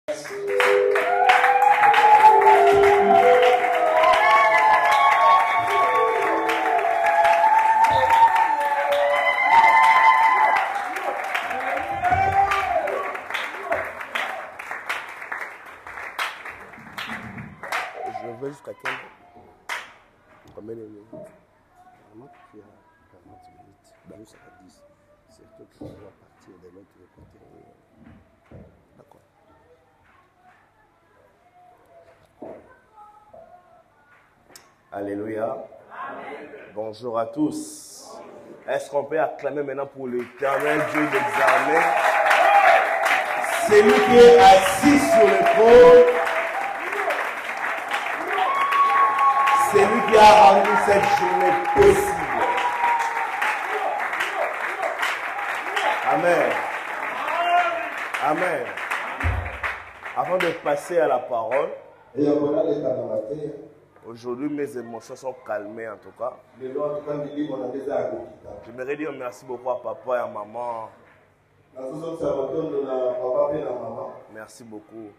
Je vais jusqu'à quelle? Combien de minutes? Vraiment, il y a 40 minutes. Ben, nous, ça va 10. C'est toi qui vas partir de l'autre côté. D'accord. Alléluia. Amen. Bonjour à tous. Est-ce qu'on peut acclamer maintenant pour l'Éternel Dieu des armées? C'est lui qui est assis sur le trône. C'est lui qui a rendu cette journée possible. Amen. Amen. Avant de passer à la parole, aujourd'hui mes émotions sont calmées en tout cas. J'aimerais dire merci beaucoup à papa et à maman. Merci beaucoup.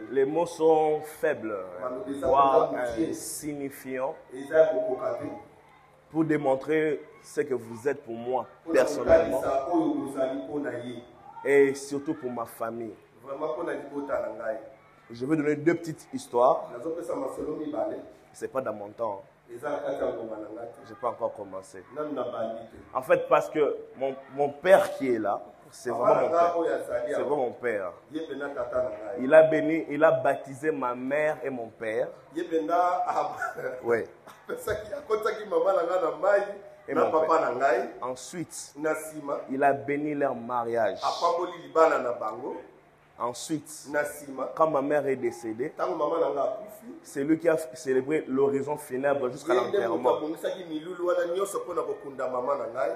Les mots sont faibles, voire insignifiants, pour démontrer ce que vous êtes pour moi personnellement et surtout pour ma famille. Je vais donner deux petites histoires. Ce n'est pas dans mon temps. Je n'ai pas encore commencé. En fait, parce que mon père qui est là, c'est vraiment mon père. C'est vraiment mon père. Il a baptisé ma mère et mon père. Oui. Et mon père. Ensuite, il a béni leur mariage. Ensuite, quand ma mère est décédée, c'est lui qui a célébré l'horizon funèbre jusqu'à l'enterrement.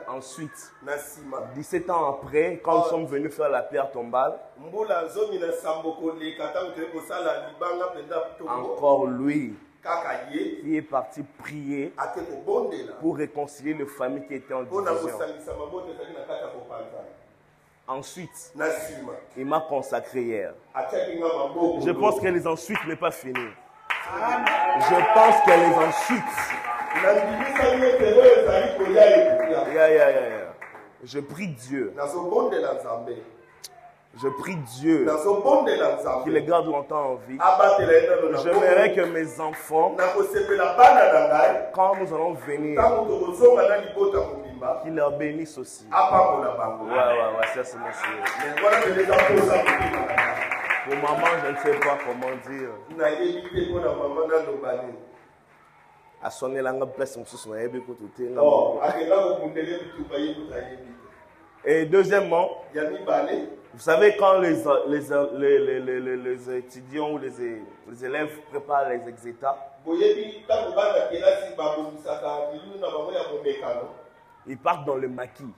Ensuite, 17 ans après, quand nous sommes venus faire la pierre tombale, encore lui qui est parti prier pour réconcilier les familles qui étaient en division. Ensuite, il m'a consacré hier. Je pense que les ensuite n'est pas fini. Je pense que les ensuite. Je prie Dieu. Je prie Dieu qu'il les garde longtemps en vie. J'aimerais que mes enfants, quand nous allons venir, qu'il leur bénisse aussi. Ouais, ça c'est mon souhait. Pour maman, je ne sais pas comment dire. À sonner la place, et deuxièmement, vous savez quand les étudiants ou les élèves préparent les exétats, ils partent dans le maquis.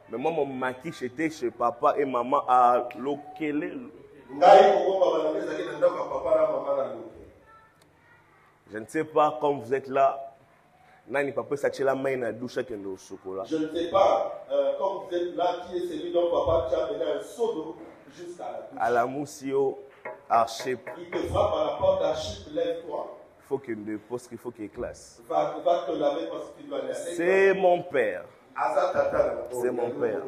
Mais moi, mon maquis, j'étais chez papa et maman à Lokele. Je ne sais pas quand vous êtes là. Je ne sais pas, quand vous êtes là, qui est celui dont papa tu as mené un seau d'eau jusqu'à la douche. À la Moussio, Archip. Il te frappe à la porte d'Archip, lève-toi. Il faut qu'il me pose qu'il faut qu'il classe. Va te laver parce que tu dois laisser. C'est mon père. C'est mon père.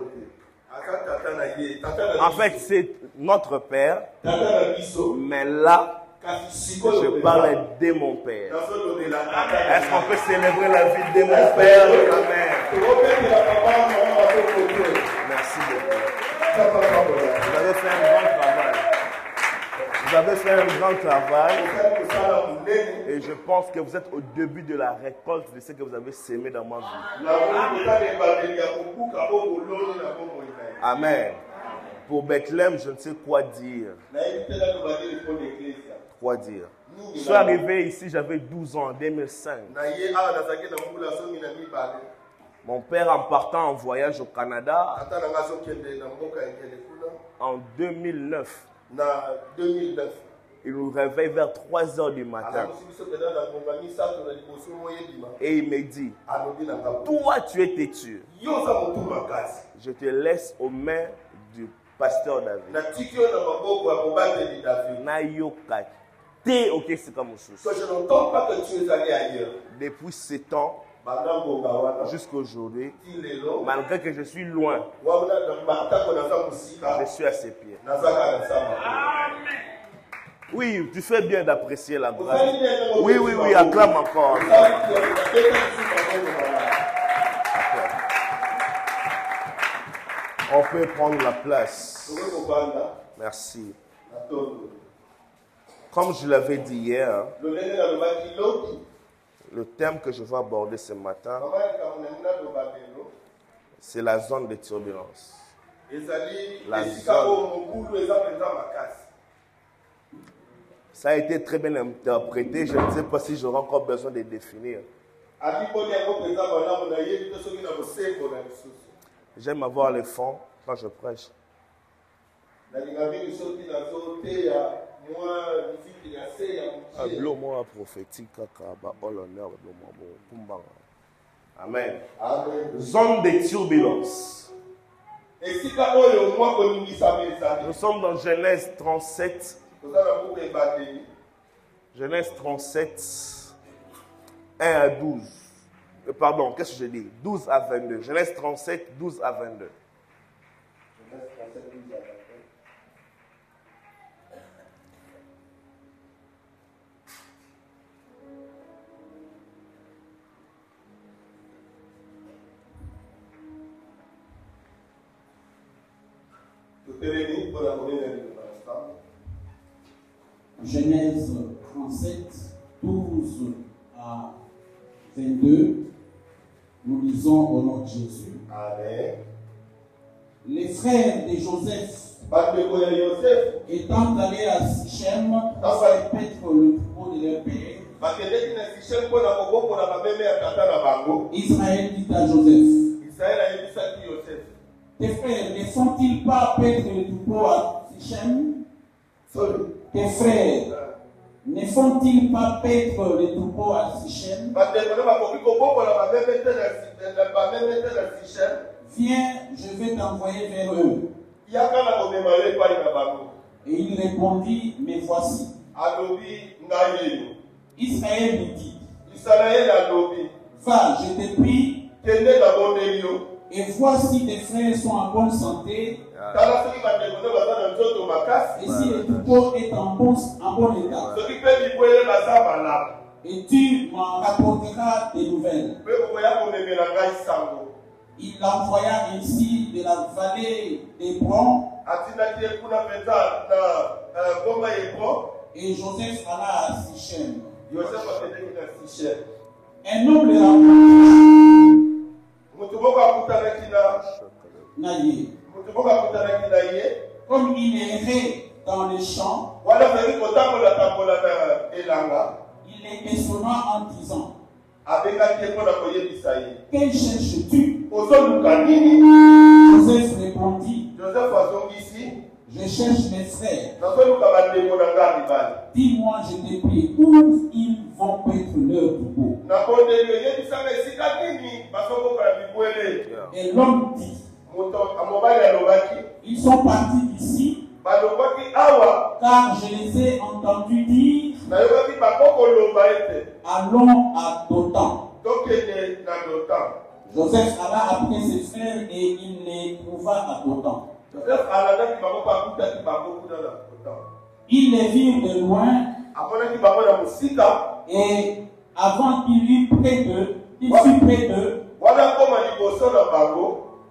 En fait, c'est notre père. Mais là, je parle de mon père. Est-ce qu'on peut célébrer la vie de mon père et de ma mère? Merci beaucoup. Vous avez fait un grand travail. Vous avez fait un grand travail. Et je pense que vous êtes au début de la récolte de ce que vous avez sémé dans ma vie. Amen. Pour Bethléem, je ne sais quoi dire. Quoi dire? Je suis arrivé ici, j'avais 12 ans, en 2005. Mon père, en partant en voyage au Canada, en 2009, il nous réveille vers 3 h du matin. Et il me dit, toi tu es têtu. Je te laisse aux mains du Pasteur David. Nayoka. Te okesika mosusu. Je n'entends pas que tu es allé ailleurs. Depuis 7 ans jusqu'à aujourd'hui, malgré que je suis loin, je suis à ses pieds. Oui, tu fais bien d'apprécier la grâce. Oui, oui, oui, acclame encore. On peut prendre la place. Merci. Comme je l'avais dit hier, le thème que je vais aborder ce matin, c'est la zone de turbulence. La zone. Ça a été très bien interprété. Je ne sais pas si j'aurai encore besoin de définir. J'aime avoir le fond quand je prêche. L'homme prophétique, Amen. Zone de turbulence. Nous sommes dans Genèse 37. Genèse 37, 1 à 12. Pardon, qu'est-ce que je dis? 12 à 22. Genèse 37, 12 à 22. Genèse 37, 12 à 22. Genèse 37, 12 à 22, nous lisons au nom de Jésus. Amen. Les frères de Joseph, étant allés à Sichem pour faire paître le troupeau de leur père, Israël dit à Joseph, tes frères ne font-ils pas paître le troupeau à Sichem? Tes frères ne font-ils pas paître le troupeau à Sichem? Viens, je vais t'envoyer vers eux. Et il répondit, mais voici. Israël lui dit, va, je te prie, et voici tes frères sont en bonne santé. Et si le troupeau est en bon état, et tu m'en rapporteras des nouvelles. Il l'envoya ainsi de la vallée d'Hébron. Et Joseph alla à Sichem. Un homme le rencontra. Comme il errait dans les champs, il les déçonna en disant, quel cherches-tu? Joseph répondit, je cherche mes frères. Dis-moi, je te prie, où ils vont paître leur troupeau? Et l'homme dit, ils sont partis d'ici, car je les ai entendus dire, allons à Dothan. Joseph alla après ses frères et il les trouva à Dothan. Il les virent de loin et avant qu'il fût près d'eux,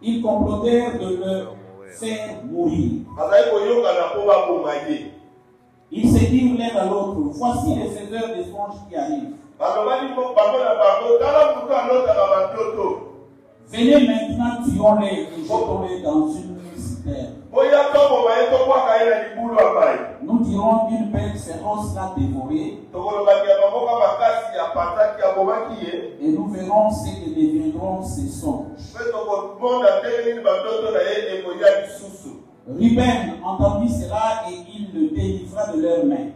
ils complotèrent de le faire mourir. Ils se dirent l'un à l'autre, voici les faiseurs des songes qui arrivent. Venez maintenant, tuons-les et jetons-les dans une citerne. Nous dirons une bête féroce l'a dévoré. Et nous verrons ce que deviendront ces songes. Ruben entendit cela et il le délivra de leurs mains.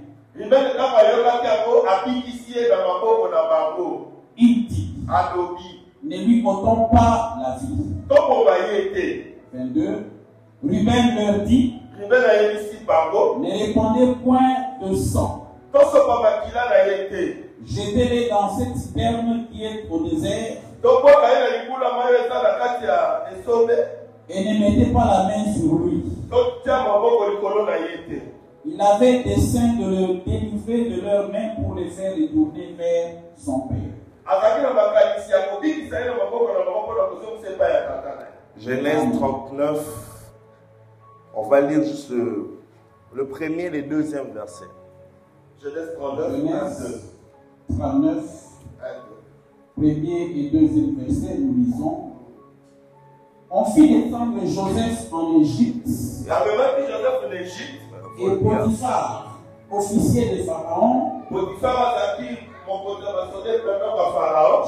Il dit, ne lui ôtons pas la vie. 22. Ruben leur dit, ne répandez point de sang. Jetez-les dans cette citerne qui est au désert. Et ne mettez pas la main sur lui. Il avait dessein de le délivrer de leurs mains pour les faire retourner vers son père. Genèse 39, on va lire juste le premier et le deuxième verset. Genèse 39, Genèse 39, premier et deuxième verset, nous lisons. On fit descendre Joseph en Égypte. Et Potiphar, officier de Pharaon,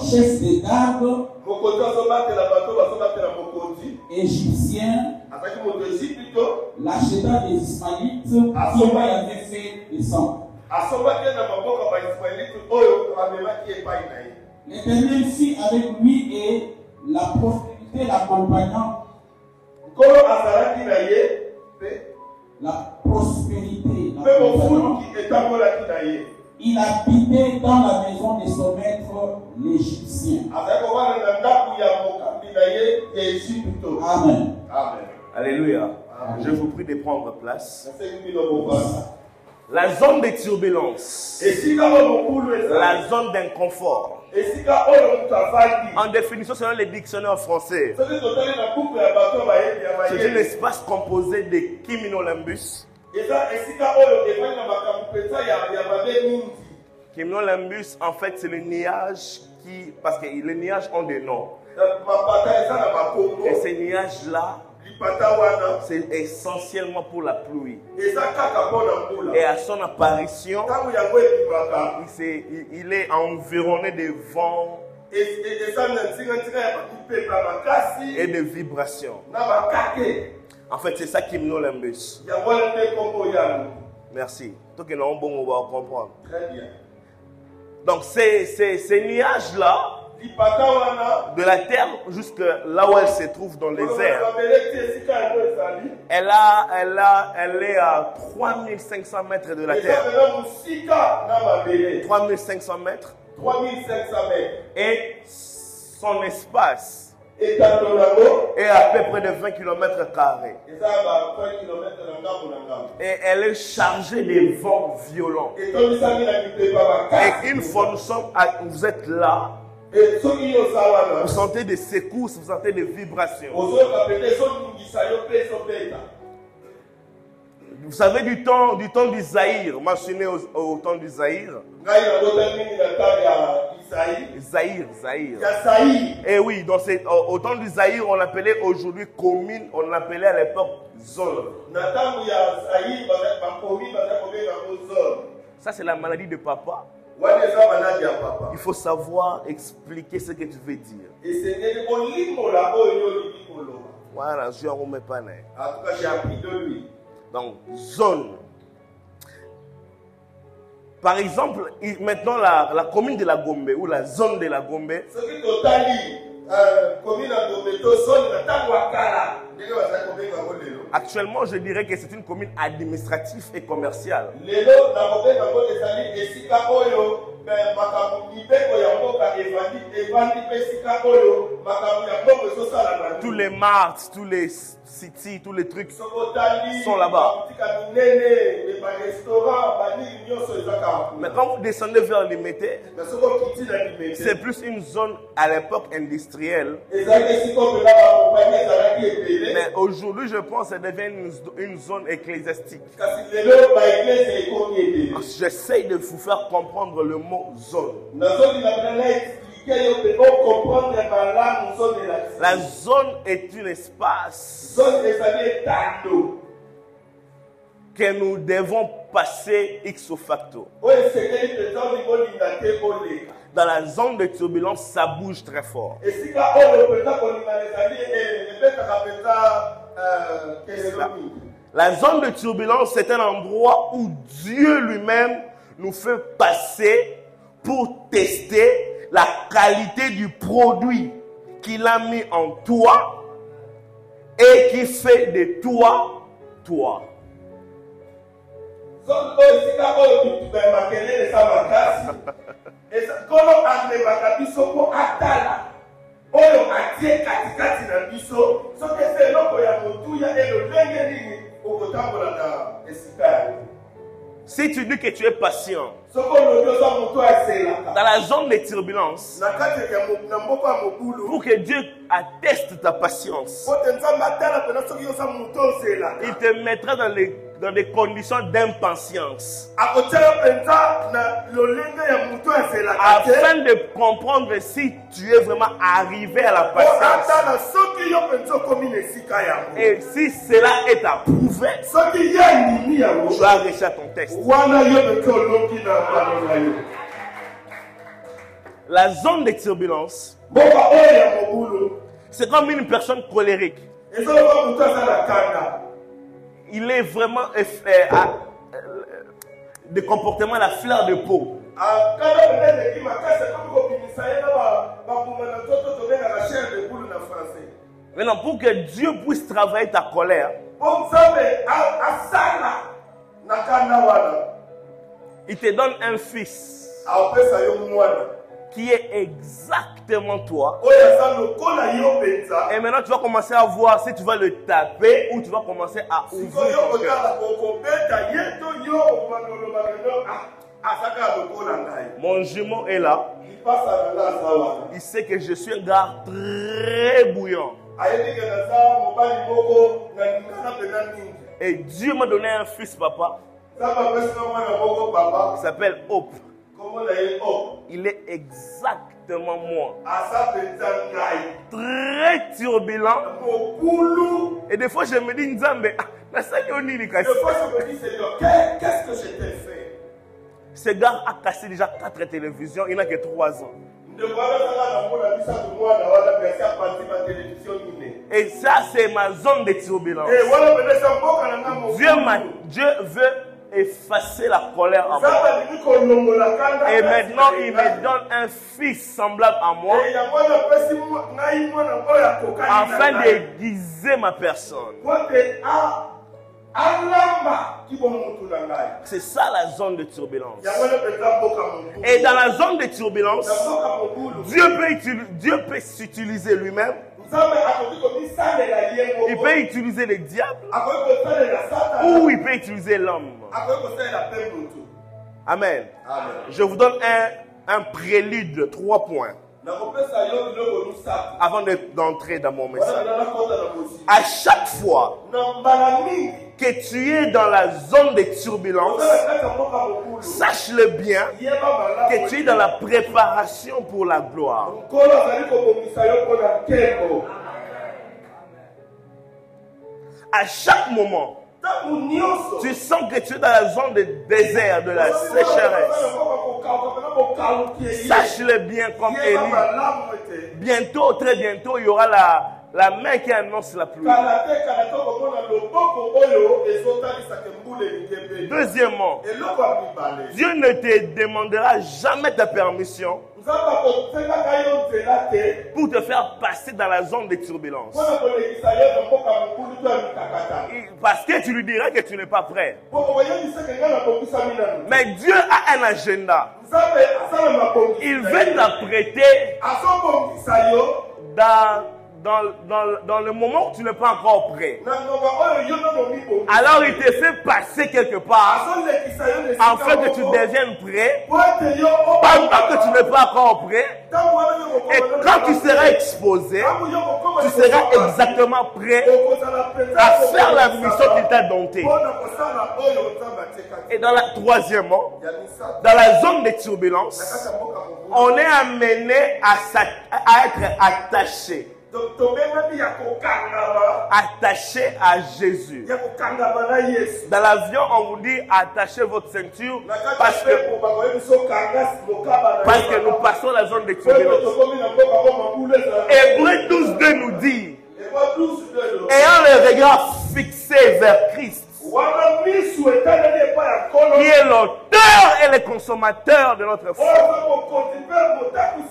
chef des gardes, égyptien, l'acheta des Ismaélites qui lui avait fait descendre. L'Éternel fit avec lui et la prospérité l'accompagnant. La prospérité l'accompagnant. Il habitait dans la maison de son maître l'Égyptien. Amen. Alléluia. Je vous prie de prendre place. La zone de turbulence, la zone d'inconfort. En définition, selon les dictionnaires français, c'est un espace composé de cumulonimbus. Cumulonimbus, en fait, c'est le nuage qui, parce que les nuages ont des noms. Et ces nuages-là, c'est essentiellement pour la pluie. Et à son apparition, il est environné de vents et de vibrations. En fait, c'est ça qui me nomme l'embus. Merci. Tout que nous bon, on va comprendre. Très bien. Donc, ces nuages-là, de la terre jusque là où elle se trouve dans les airs, elle est à 3500 mètres de la terre. 3500 mètres. 3500 mètres. Et son espace est à peu près de 20 km carrés. Et elle est chargée de vents violents. Et une fois vous êtes là, vous sentez des secousses, vous sentez des vibrations. Vous savez du temps d'Isaïe, mentionné au temps d'Isaïe. Zahir. Et oui, au temps d'Isaïe, on l'appelait aujourd'hui commune, on l'appelait à l'époque zone. Ça, c'est la maladie de papa. Il faut savoir expliquer ce que tu veux dire. Voilà, je ne remets pas. J'ai appris de lui. Donc, zone. Par exemple, maintenant la commune de la Gombe ou la zone de la Gombe. Actuellement, je dirais que c'est une commune administrative et commerciale. Tous les marts, tous les cities, tous les trucs sont là-bas. Mais quand vous descendez vers Limete, c'est plus une zone à l'époque industrielle. Mais aujourd'hui, je pense que ça devient une zone ecclésiastique. J'essaye de vous faire comprendre le mot zone. La zone est un espace que nous devons passer ipso facto. Dans la zone de turbulence, ça bouge très fort. La zone de turbulence, c'est un endroit où Dieu lui-même nous fait passer pour tester la qualité du produit qu'il a mis en toi et qui fait de toi, toi. Si tu dis que tu es patient, dans la zone des turbulences, pour que Dieu atteste ta patience, il te mettra dans des conditions d'impatience, afin de comprendre si tu es vraiment arrivé à la patience. Et si cela est approuvé, tu vas réussir à ton test. La zone de turbulence, c'est comme une personne colérique. Il est vraiment de comportement à la fleur de peau. Maintenant, pour que Dieu puisse travailler ta colère, il te donne un fils qui est exactement toi. Et maintenant, tu vas commencer à voir si tu vas le taper ou tu vas commencer à ouvrir ton cœur. Mon jumeau est là. Il sait que je suis un gars très bouillant. Et Dieu m'a donné un fils, papa. Il s'appelle Hope. Il est exactement moi. Très turbulent. Et des fois je me dis, Nzambe, qu'est-ce que je t'ai fait? Ce gars a cassé déjà 4 télévisions, il n'a que 3 ans. Et ça, c'est ma zone de turbulence. Dieu veut effacer la colère en moi. Et maintenant, il me donne un fils semblable à moi, afin d'aiguiser ma personne. C'est ça la zone de turbulence. Et dans la zone de turbulence, Dieu peut s'utiliser lui-même. Il peut utiliser le diable ou il peut utiliser l'homme. Amen. Je vous donne un prélude de 3 points avant d'entrer dans mon message. À chaque fois que tu es dans la zone de turbulence, sache-le bien que tu es dans la préparation pour la gloire. À chaque moment, tu sens que tu es dans la zone de désert, de la sécheresse. Sache-le bien comme Élie. Bientôt, très bientôt, il y aura la main qui annonce la pluie. Deuxièmement, Dieu ne te demandera jamais ta permission pour te faire passer dans la zone de turbulence. Parce que tu lui diras que tu n'es pas prêt. Mais Dieu a un agenda. Il veut t'apprêter dans le moment où tu n'es pas encore prêt. Alors il te fait passer quelque part afin que tu deviennes prêt pendant que tu n'es pas encore prêt. Et quand tu seras exposé, tu seras exactement prêt à faire la mission qu'il t'a donnée. Et troisièmement, dans la zone de turbulence, on est amené à être attaché. Attaché à Jésus. Dans l'avion, on vous dit attachez votre ceinture parce que nous passons la zone de turbulence. Hébreux 12:2 nous dit, ayant le regard fixé vers Christ, qui est l'auteur et le consommateur de notre foi.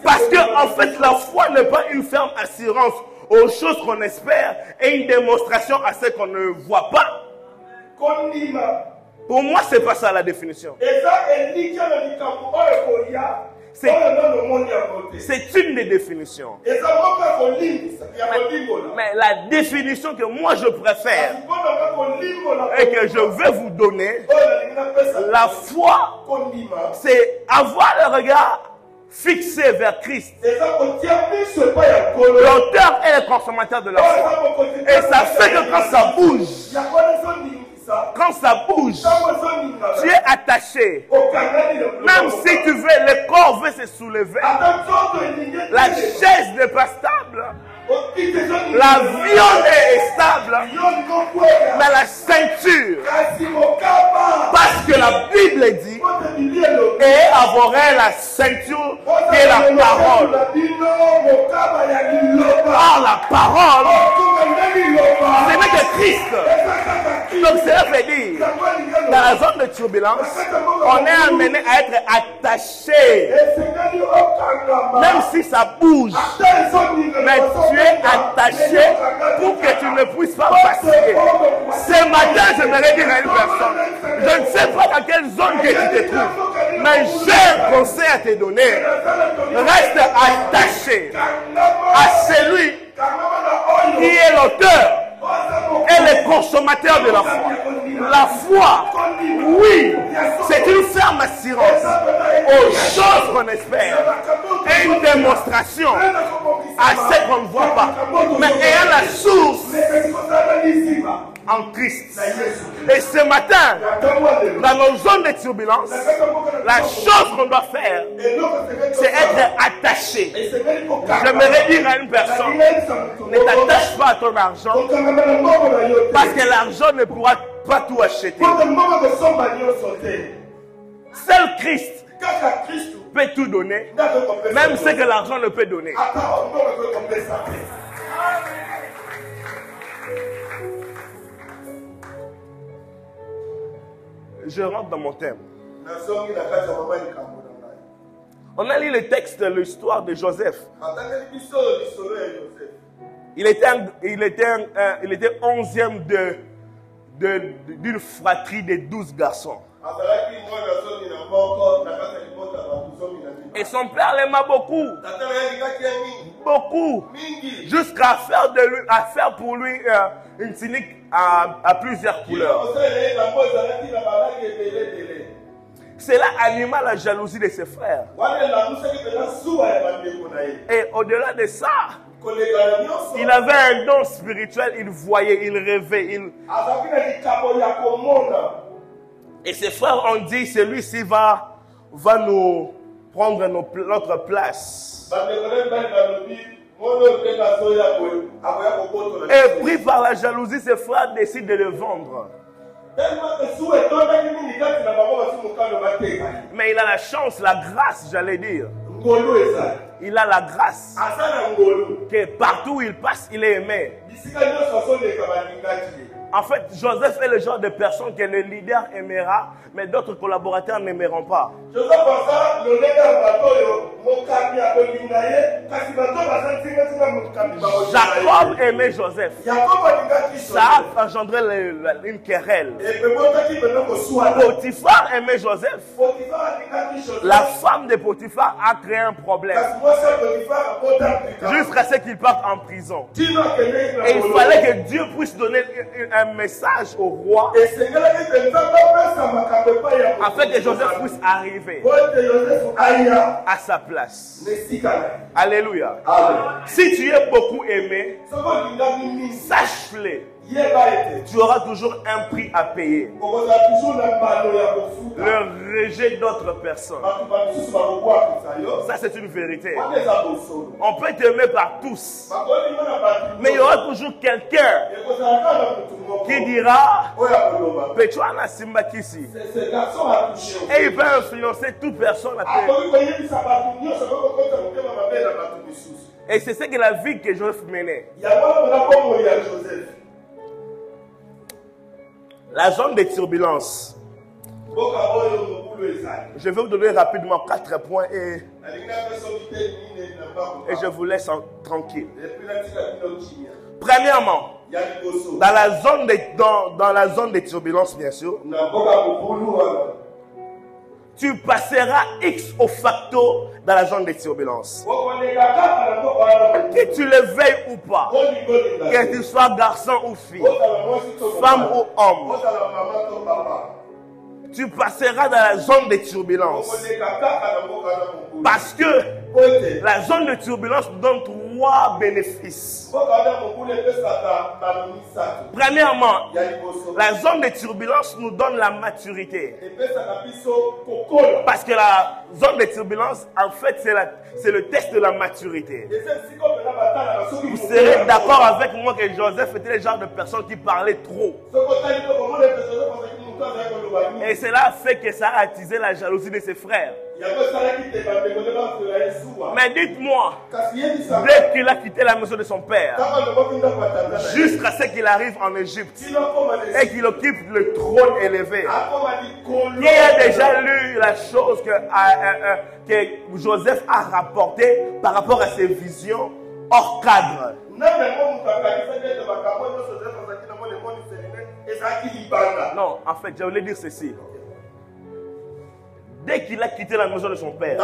Parce que en fait, la foi n'est pas une ferme assurance aux choses qu'on espère et une démonstration à ce qu'on ne voit pas. Pour moi, c'est pas ça la définition. C'est une des définitions. Mais la définition que moi je préfère et que je vais vous donner, la foi, c'est avoir le regard fixé vers Christ, l'auteur et le consommateur de la foi. Et ça fait que quand ça bouge, tu es attaché. Même si tu veux, le corps veut se soulever. La chaise n'est pas stable. La viande est stable. Mais la ceinture, parce que la Bible dit, et avoir la ceinture qui est la parole. Or la parole, ce n'est que Christ. Donc cela veut dire, dans la zone de turbulence, on est amené à être attaché. Même si ça bouge, mais tu es attaché pour que tu ne puisses pas passer. Ce matin, j'aimerais dire à une personne, je ne sais pas dans quelle zone que tu te trouves, mais j'ai un conseil à te donner. Reste attaché à celui qui est l'auteur et le consommateur de la foi. La foi, oui, c'est une ferme assurance aux choses qu'on espère et une démonstration à ce qu'on ne voit pas, mais ayant la source en Christ. Et ce matin, dans nos zones de turbulence, la chose qu'on doit faire, c'est être attaché. J'aimerais dire à une personne, ne t'attache pas à ton argent, parce que l'argent ne pourra pas tout acheter. Seul Christ peut tout donner, même ce que l'argent ne peut donner. Je rentre dans mon thème. On a lu le texte de l'histoire de Joseph. Il était 11e d'une fratrie de 12 garçons. Et son père l'aima beaucoup. Beaucoup. Jusqu'à faire pour lui une tunique à plusieurs couleurs. Cela anima la jalousie de ses frères. Et au-delà de ça, il avait un don spirituel, il voyait, il rêvait. Et ses frères ont dit, celui-ci va nous prendre notre place. Et pris par la jalousie, ses frères décident de le vendre. Mais il a la chance, la grâce, j'allais dire. Il a la grâce que partout où il passe, il est aimé. En fait, Joseph est le genre de personne que le leader aimera, mais d'autres collaborateurs n'aimeront pas. Jacob aimait Joseph. Ça a engendré une querelle. Potiphar aimait Joseph. La femme de Potiphar a créé un problème. Jusqu'à ce qu'il parte en prison. Et il fallait que Dieu puisse donner un message au roi afin que Joseph puisse arriver à sa place. Alléluia. Si tu es beaucoup aimé, sache-le. Tu auras toujours un prix à payer. Le rejet d'autres personnes. Ça, c'est une vérité. On peut t'aimer par tous. Mais il y aura toujours quelqu'un qui dira Pechuana Simbakisi. Et il peut influencer toute personne à paix. Et c'est ce que la vie que Joseph menait. La zone de turbulence. Je vais vous donner rapidement 4 points et je vous laisse tranquille. Premièrement, dans la zone des turbulences, bien sûr, tu passeras X au facto dans la zone des turbulences. Que tu le veuilles ou pas, que tu sois garçon ou fille, femme ou homme, tu passeras dans la zone des turbulences. Parce que la zone de turbulence nous donne 3 bénéfices. Premièrement, la zone de turbulence nous donne la maturité. Parce que la zone de turbulence, en fait, c'est le test de la maturité. Vous serez d'accord avec moi que Joseph était le genre de personne qui parlait trop. Et cela fait que ça a attisé la jalousie de ses frères. Mais dites-moi, dès qu'il a quitté la maison de son père, jusqu'à ce qu'il arrive en Égypte et qu'il occupe le trône élevé, qui a déjà lu la chose que Joseph a rapportée par rapport à ses visions hors cadre? Non, en fait, je voulais dire ceci. Dès qu'il a quitté la maison de son père,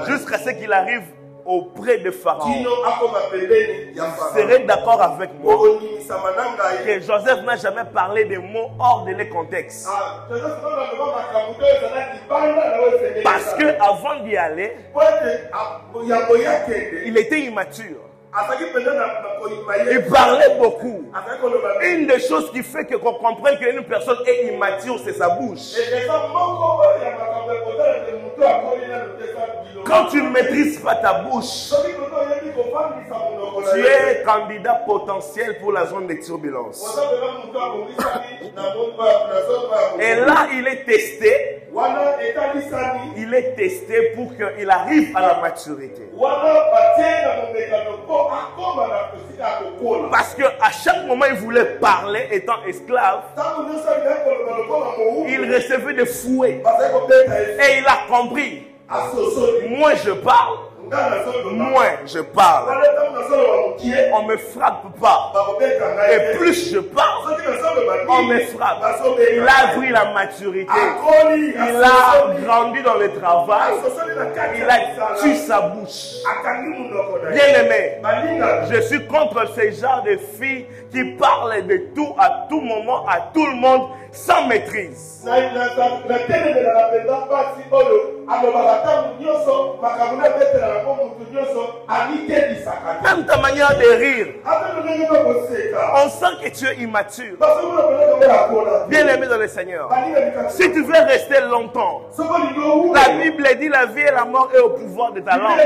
jusqu'à ce qu'il arrive auprès de Pharaon, vous serez d'accord avec moi que Joseph n'a jamais parlé des mots hors de les contextes. Parce qu'avant d'y aller, il était immature. Il parlait beaucoup. Une des choses qui fait qu'on comprenne qu'une personne est immature, c'est sa bouche. Quand tu ne maîtrises pas ta bouche, tu es candidat potentiel pour la zone de turbulence. Et là, il est testé. Il est testé pour qu'il arrive à la maturité. Parce qu'à chaque moment, il voulait parler étant esclave. Il recevait des fouets. Et il a compris. Moins je parle, moins je parle. On ne me frappe pas. Et plus je parle, on me frappe. Il a pris la maturité. Il a grandi dans le travail. Il a tué sa bouche. Bien aimé, je suis contre ce genre de filles qui parlent de tout à tout moment, à tout le monde, sans maîtrise. Même ta manière de rire, on sent que tu es immature. Bien aimé dans le Seigneur, si tu veux rester longtemps, la Bible dit la vie et la mort est au pouvoir de ta langue.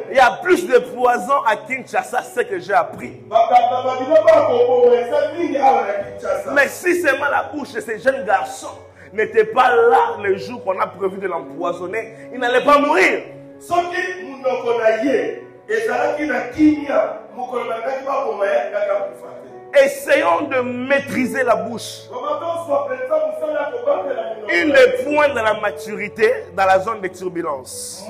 Il y a plus de poison à Kinshasa, c'est ce que j'ai appris. Mais si seulement la bouche de ces jeunes garçons n'était pas là le jour qu'on a prévu de l'empoisonner, il n'allait pas mourir. Essayons de maîtriser la bouche. Une des points de la maturité dans la zone de turbulence.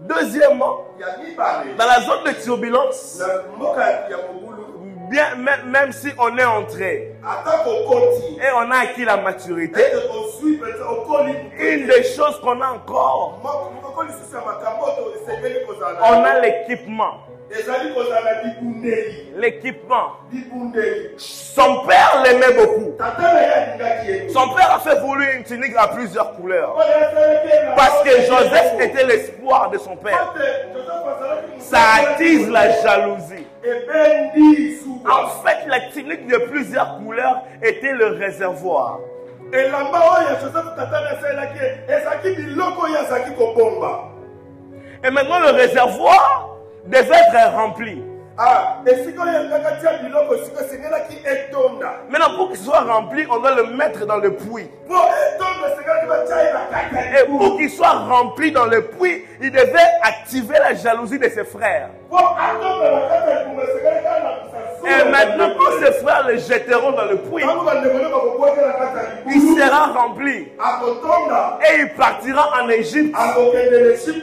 Deuxièmement, dans la zone de turbulence, bien, même si on est entré et on a acquis la maturité, une des choses qu'on a encore, on a l'équipement. L'équipement. Son père l'aimait beaucoup. Son père a fait voler une tunique à plusieurs couleurs. Parce que Joseph était l'espoir de son père. Ça attise la jalousie. En fait, la tunique de plusieurs couleurs était le réservoir. Et maintenant, le réservoir devait être rempli. Maintenant, pour qu'il soit rempli, on doit le mettre dans le puits. Et pour qu'il soit rempli dans le puits, il devait activer la jalousie de ses frères. Et Maintenant, quand ses frères le jetteront dans le puits, il sera rempli. Et il partira en Égypte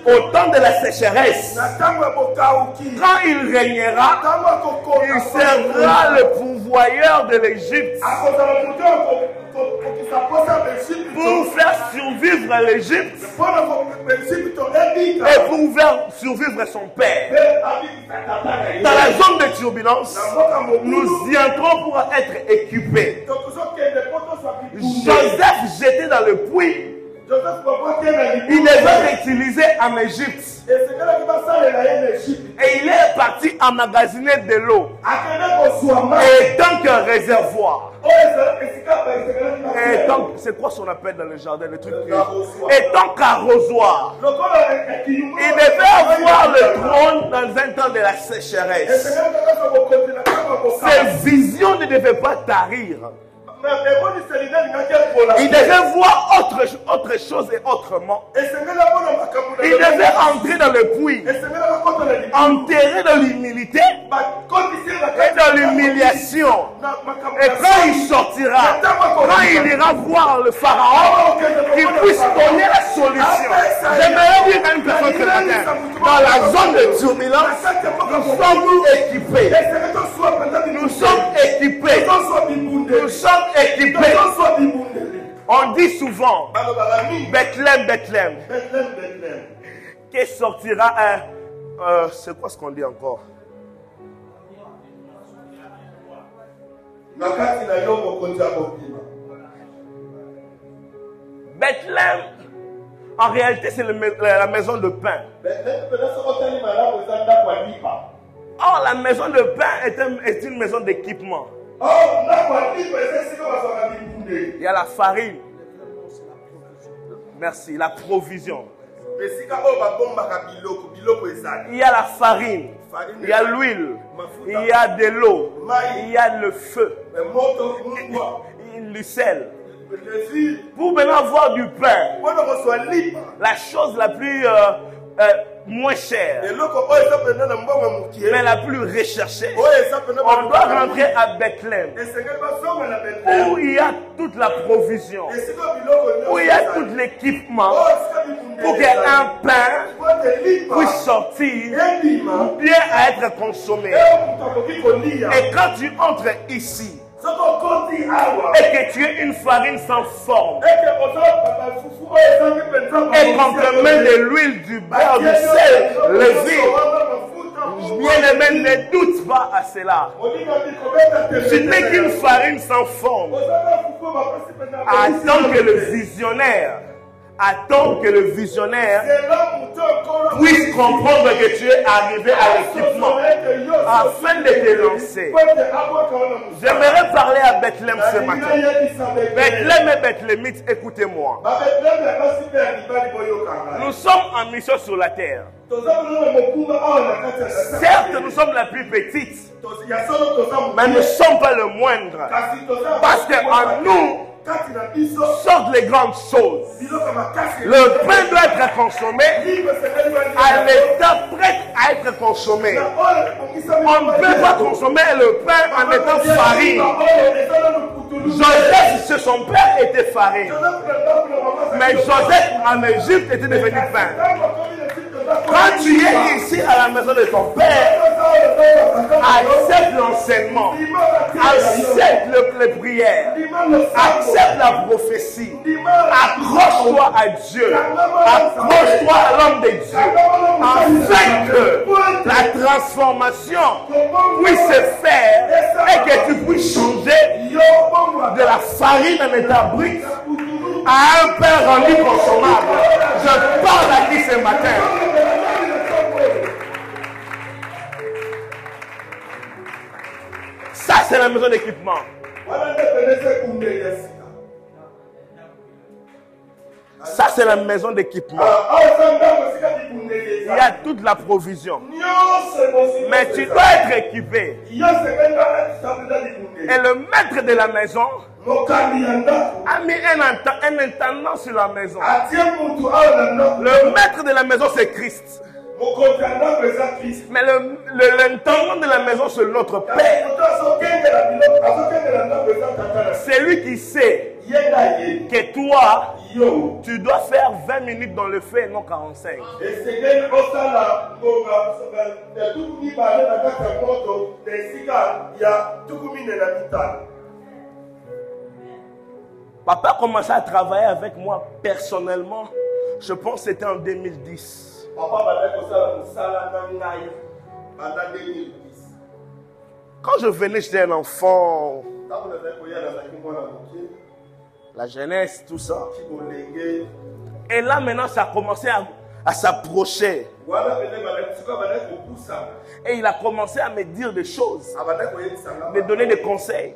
au temps de la sécheresse. Quand il régnera, il sera le pourvoyeur de l'Égypte. Pour faire survivre l'Égypte et pour faire survivre son père. Dans la zone de turbulence, nous y entrons pour être équipés. Joseph jeté dans le puits, il devait l'utiliser en Égypte. Et il est parti emmagasiner de l'eau. Et tant qu'un réservoir. Et tant, c'est quoi son appel dans le jardin, le truc? Et tant qu'arrosoir. Il devait avoir le trône dans un temps de la sécheresse. Ses visions ne devaient pas tarir. Il devait voir autre chose et autrement. Il devait entrer dans le puits, enterrer dans l'humilité et dans l'humiliation. Et quand il sortira, quand il ira voir le pharaon, qu'il puisse donner la solution. J'aimerais dire à une personne ce matin, dans la zone de turbulence, nous sommes équipés. Nous sommes équipés. Nous sommes équipés. On dit souvent Bethléem, Bethléem. Qui sortira un. C'est quoi ce qu'on dit encore? Bethléem, en réalité, c'est la maison de pain. Or, la maison de pain est une maison d'équipement. Il y a la farine. Merci, la provision. Il y a la farine, il y a l'huile, il y a de l'eau, il y a le feu, le sel. Pour maintenant avoir du pain, la chose la plus moins chère, mais la plus recherchée, on doit rentrer à Bethléem, où il y a toute la provision, où il y a tout l'équipement, pour qu'un pain puisse sortir bien à être consommé. Et quand tu entres ici, et que tu es une farine sans forme, et qu'on te met de l'huile, du beurre, du sel, le vin, bien-aimé, ne doute pas à cela. Tu n'es qu'une farine sans forme. Attends que le visionnaire puisse comprendre que tu es arrivé à l'équipement afin de te lancer. J'aimerais parler à Bethléem ce matin. Bethléem et Bethléemites, écoutez-moi. Nous sommes en mission sur la terre. Certes, nous sommes la plus petite, mais nous ne sommes pas le moindre. Parce qu'en nous sortent les grandes choses. Le pain doit être consommé à l'état prêt à être consommé. On ne peut pas consommer le pain en étant farine. Joseph, son père était farine. Mais Joseph en Égypte était devenu pain. Quand tu es ici à la maison de ton père, accepte l'enseignement, accepte les prières, accepte la prophétie, accroche-toi à Dieu, accroche-toi à l'homme de Dieu, afin que la transformation puisse se faire et que tu puisses changer de la farine en état brut à un pain rendu consommable. Je parle à qui ce matin? Ça, c'est la maison d'équipement. Ça, c'est la maison d'équipement. Il y a toute la provision. Mais tu dois être équipé. Et le maître de la maison a mis un intendant sur la maison. Le maître de la maison, c'est Christ. Mais l'intendant de la maison, c'est notre Père. C'est lui qui sait que toi, tu dois faire 20 minutes dans le feu et non 45. Papa a commencé à travailler avec moi personnellement. Je pense que c'était en 2010. Quand je venais, j'étais un enfant. La jeunesse, tout ça. Et là, maintenant, ça a commencé à s'approcher. Et il a commencé à me dire des choses, me donner des conseils.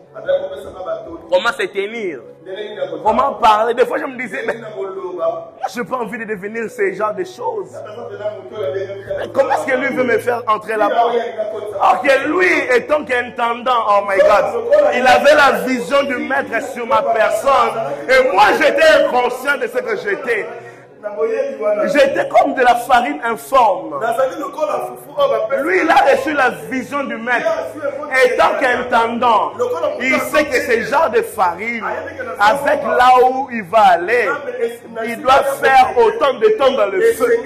Comment se tenir, comment parler. Des fois, je me disais, mais je n'ai pas envie de devenir ce genre de choses. Mais comment est-ce que lui veut me faire entrer là-bas? Alors que lui, étant qu'intendant, oh my God, il avait la vision du maître sur ma personne. Et moi, j'étais inconscient de ce que j'étais. J'étais comme de la farine informe. Lui, il a reçu la vision du maître. Étant qu'intendant, il sait que ce genre de farine, avec là où il va aller, il doit faire autant de temps dans le feu.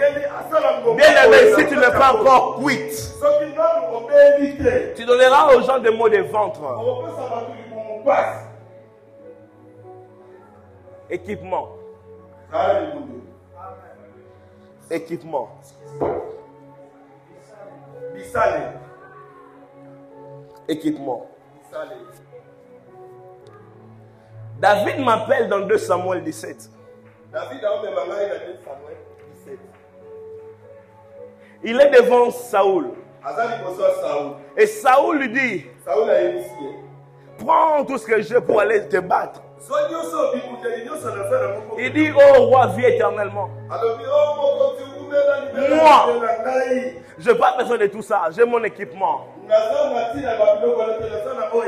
Bien aimé, si tu n'es pas encore cuite, tu donneras aux gens des maux de ventre. Équipement. Équipement. Équipement. David m'appelle dans 2 Samuel 17. Il est devant Saoul. Et Saoul lui dit, prends tout ce que j'ai pour aller te battre. Il dit, oh roi, vis éternellement. Moi, je n'ai pas besoin de tout ça. J'ai mon équipement.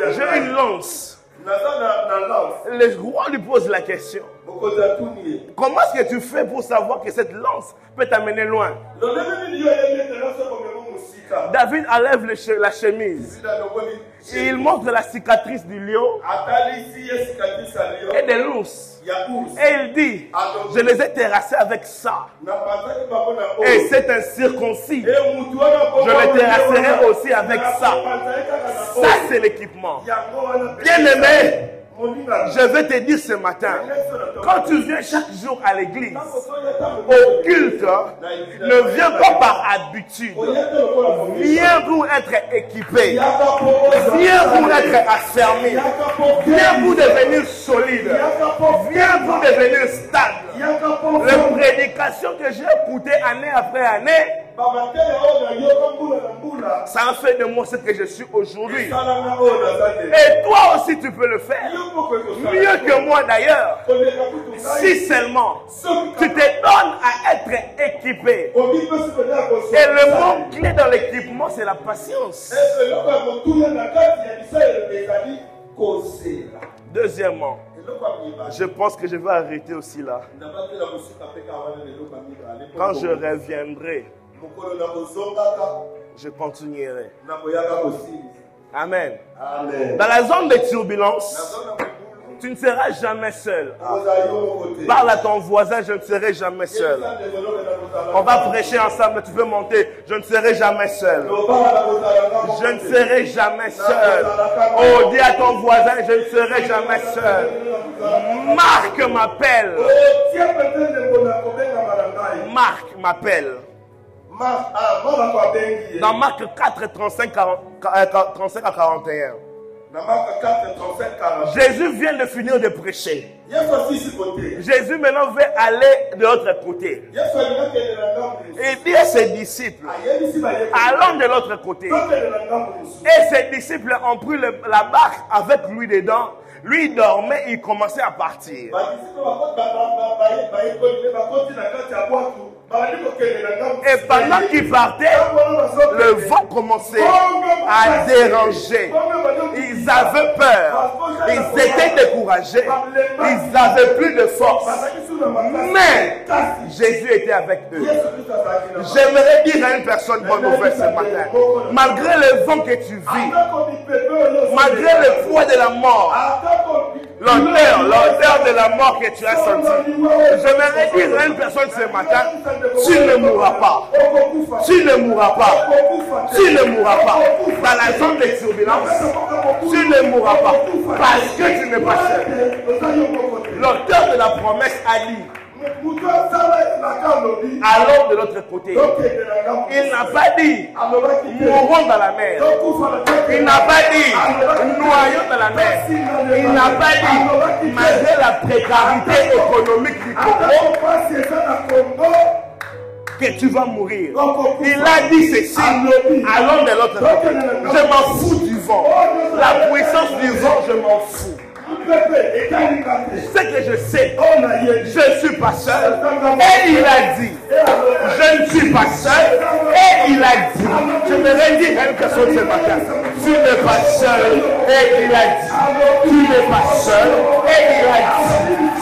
J'ai une lance. Le roi lui pose la question. Comment est-ce que tu fais pour savoir que cette lance peut t'amener loin? David enlève la chemise. Il montre la cicatrice du lion et des l'ours. Et il dit, je les ai terrassés avec ça. Et c'est un circoncis. Je les terrasserai aussi avec ça. Ça, c'est l'équipement. Bien aimé, je vais te dire ce matin, quand tu viens chaque jour à l'église, au culte, ne viens pas par habitude. Viens pour être équipé. Viens pour être affermi. Viens pour devenir solide. Viens pour devenir stable. Les prédications que j'ai écoutées année après année, ça a fait de moi ce que je suis aujourd'hui. Et toi aussi tu peux le faire. Mieux que moi d'ailleurs. Si seulement tu te donnes à être équipé. Et le mot clé dans l'équipement, c'est la patience. Deuxièmement, je pense que je vais arrêter aussi là. Quand je reviendrai, je continuerai. Amen. Amen. Dans la zone de turbulence, tu ne seras jamais seul. Parle à ton voisin, je ne serai jamais seul. On va prêcher ensemble, tu peux monter. Je ne serai jamais seul. Je ne serai jamais seul. Oh, dis à ton voisin, je ne serai jamais seul. Marc m'appelle. Marc m'appelle. Dans Marc 4, 35 à 41. Jésus vient de finir de prêcher. Jésus maintenant veut aller de l'autre côté. Il dit à ses disciples, allons de l'autre côté. Et ses disciples ont pris la barque avec lui dedans. Lui il dormait, il commençait à partir. Et pendant qu'il partait, le vent commençait à déranger. Ils avaient peur. Ils étaient découragés. Ils n'avaient plus de force. Mais Jésus était avec eux. J'aimerais dire à une personne bonne nouvelle ce matin. Malgré le vent que tu vis, malgré le poids de la mort, l'odeur de la mort que tu as senti, j'aimerais dire à une personne ce matin, tu ne mourras pas. Tu ne mourras pas. Tu ne mourras pas. Dans la zone de turbulence, tu ne mourras pas. Parce que tu n'es pas seul. L'auteur de la promesse a dit, allons de l'autre côté. Il n'a pas dit, mourons dans la mer. Il n'a pas dit, noyons dans la mer. Il n'a pas dit, malgré la précarité économique du Congo, que tu vas mourir. Il a dit ceci, allons de l'autre côté. Je m'en fous du vent. La puissance du vent, je m'en fous. Ce que je sais, je ne suis pas seul. Et il a dit, je ne suis pas seul. Et il a dit, je me redis à une personne ce matin, tu n'es pas seul. Et il a dit, tu n'es pas seul. Et il a dit,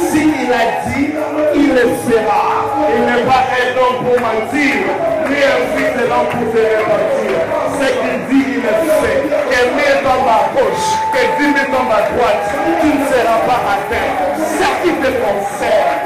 s'il a dit, il le fera. Il n'est pas un homme pour mentir, ni un fils de l'homme pour faire mentir. Ce qu'il dit, il le fait. Que 1000 tombent à gauche, que 10 000 tombent à droite, tu ne seras pas atteint. Ce qui te concerne.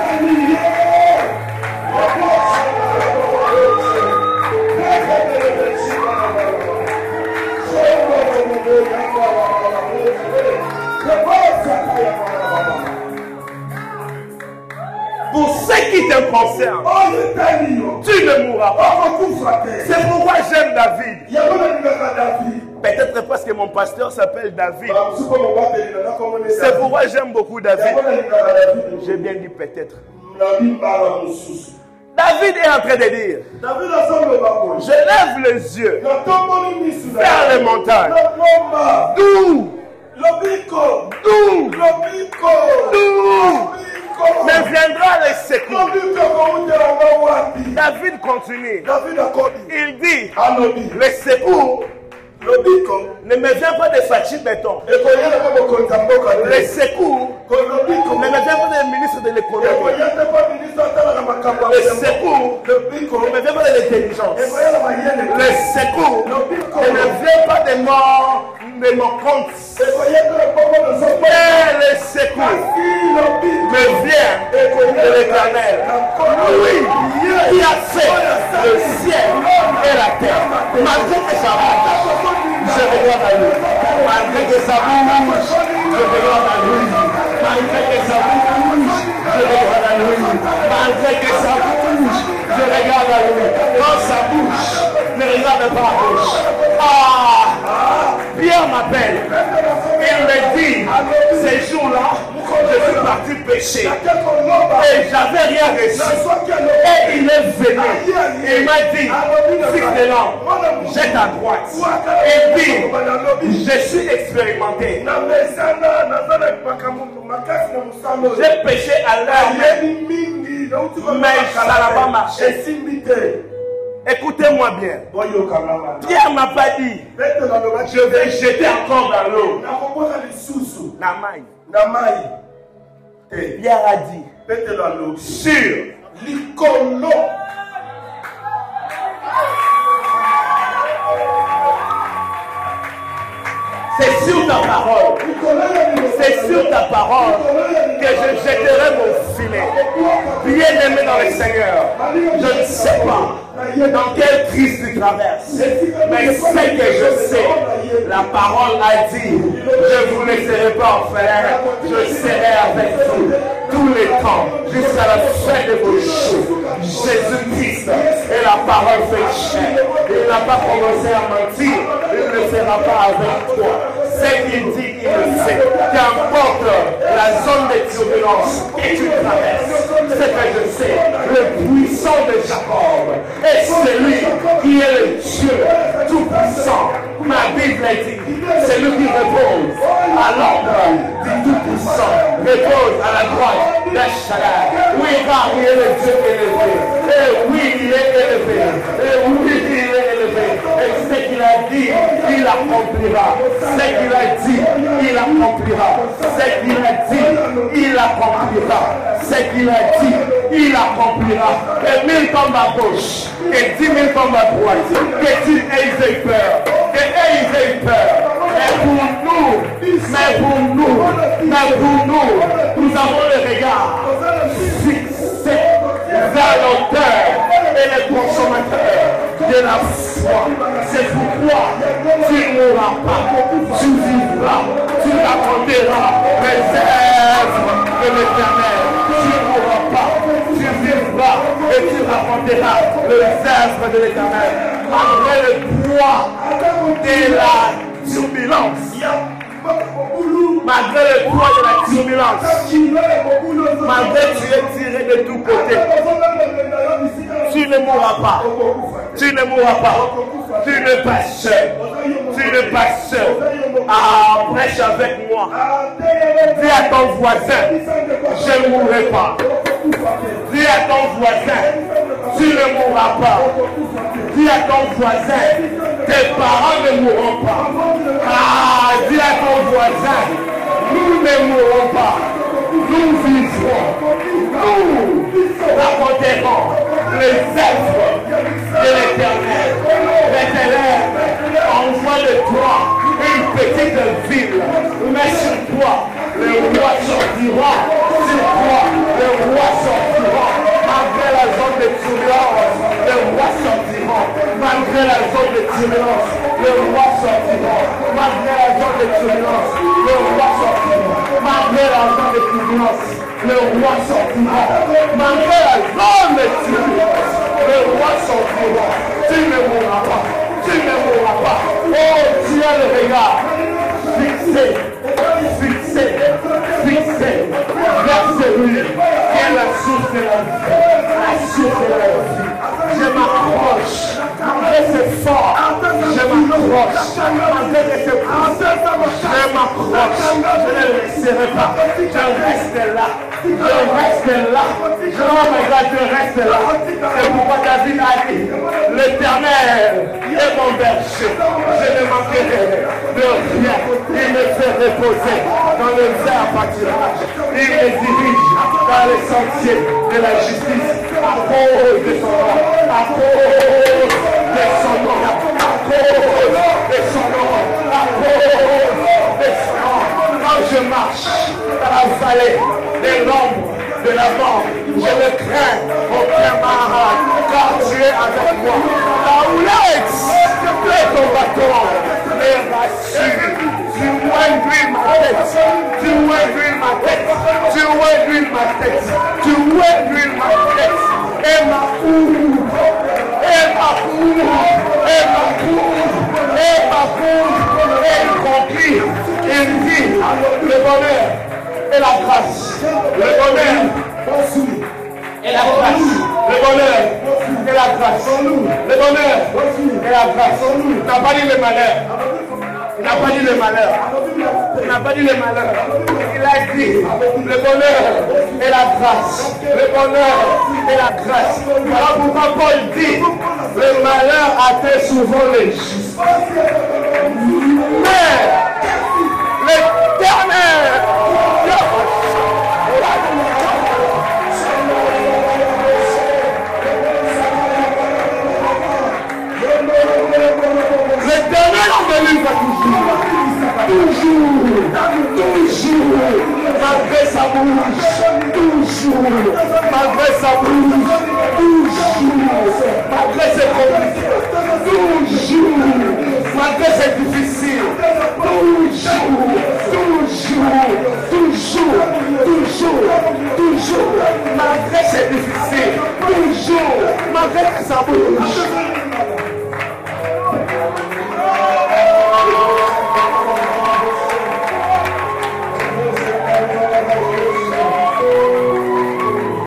Pour ce qui te concerne, tu ne mourras pas. C'est pourquoi j'aime David. Peut-être parce que mon pasteur s'appelle David. C'est pourquoi j'aime beaucoup David. J'ai bien dit peut-être. David est en train de dire, je lève les yeux vers les montagnes. D'où me viendra le secours. David continue. Il dit, le secours ne me vient pas de Fachi Béton. Le secours ne me vient pas des ministres de l'économie. Le secours ne me vient pas de l'intelligence. Le secours ne me vient pas de mon compte. Mais le secours me vient de l'Éternel. Lui qui a fait le ciel et la terre. Malgré que ça monte, je regarde à lui. Malgré que ça bouge, je regarde à lui. Malgré que ça bouge, je regarde à lui. Malgré que ça bouge, je regarde à lui. Quand ça bouge, ne regarde pas à gauche. Pierre m'appelle. Il me dit, ces jours-là, je suis parti pécher. Et j'avais rien reçu. Et il est venu. Et il m'a dit, fils de l'homme, jette à droite. Et dit, je suis expérimenté. J'ai péché à l'heure, mais ça n'a pas marché. Écoutez-moi bien. Pierre m'a pas dit, je vais jeter encore dans l'eau. Pierre a dit, sur l'icône. C'est sur ta parole. C'est sur ta parole que je jetterai mon filet. Bien-aimé dans le Seigneur, je ne sais pas dans quelle crise tu traverses, mais ce que je sais, la parole a dit, je ne vous laisserai pas orphelins, je serai avec vous tous les temps, jusqu'à la fin de vos jours. Jésus-Christ est la parole fait chair. Il n'a pas commencé à mentir, il ne sera pas avec toi. Ce qu'il dit, il le sait. Qu'importe la zone de turbulence que tu traverses, ce que je sais, le puissant de Jacob est celui qui est le Dieu tout-puissant. Ma Bible dit, c'est lui qui repose à l'ombre du tout-puissant, repose à la droite d'El-Shaddai. Oui, car il est le Dieu élevé. Et oui, il est élevé. Et oui, il est élevé. Et ce qu'il a dit, il accomplira. Ce qu'il a dit, il accomplira. Ce qu'il a dit, il accomplira. Ce qu'il a dit, il accomplira. Et 1000 tombent à gauche, et 10 000 tombent à droite. Que tu aies peur, que ayez peur. Mais pour nous, nous avons le regard fixé vers l'auteur et le consommateur de la foi. C'est pourquoi tu ne mourras pas, tu vivras, tu raconteras les œuvres de l'Éternel. Tu ne mourras pas, tu vivras et tu raconteras les œuvres de l'Éternel. Malgré le poids de la turbulence, malgré le poids de la turbulence, malgré que tu es tiré de tous côtés, tu ne mourras pas. Tu ne mourras pas. Tu n'es pas seul. Tu n'es pas seul. Ah, prêche avec moi. Dis à ton voisin, je ne mourrai pas. Dis à ton voisin, tu ne mourras pas. Dis à ton voisin, tes parents ne mourront pas. Ah, dis à ton voisin, nous ne mourrons pas. Nous vivrons. Nous raconterons les œuvres de l'Éternel. L'Éternel envoie de toi une petite ville, mais sur toi, le roi sortira. Sur toi, le roi sortira. Malgré la zone de turbulence, le roi sortira. Malgré la zone de turbulence, le roi sortira. Malgré la zone de turbulence, le roi sortira. Malgré la zone de turbulence, le roi sortira. Malgré la zone de turbulence, le roi sortira. Tu ne mourras pas. Tu ne mourras pas. Oh, tu as le regard fixé, fixé, fixé vers celui qui est la source de la vie. La source de la vie. Je m'approche. Malgré ce fort, je m'approche. Malgré ce fort, je m'approche. Je ne le laisserai pas. Je reste là. Je reste là. Je reste là. C'est pourquoi David a dit, l'Éternel est mon berger. Je ne manquerai de rien. Il me fait reposer dans le vert pâturage. Il me dirige dans les sentiers de la justice à cause de son nom. À cause de son nom. À cause de son nom. À cause de son nom. Quand je marche dans la vallée de l'ombre de la mort, je ne crains aucun mal, car tu es avec moi. La houlette et ton bâton les rassure. Tu ouingues ma tête, tu ouingues ma tête, tu ouingues ma tête, tu ouingues ma tête, et ma cour, et ma cour, et ma cour, et ma cour, et compris, il dit le bonheur et la grâce, le bonheur et la grâce, le bonheur et la grâce, le bonheur et la grâce. Il n'a pas dit le malheur. Il n'a pas dit le malheur. Il n'a pas dit le malheur. Il a dit le bonheur et la grâce. Le bonheur et la grâce. Voilà pourquoi Paul dit le malheur atteint souvent les justes. Mais l'Éternel, l'Éternel en délivre toujours, malgré sa bouche, toujours, malgré sa bouche, toujours, malgré ses compliqués, toujours, malgré ses difficiles, toujours, malgré ses difficiles, toujours, malgré sa bouche.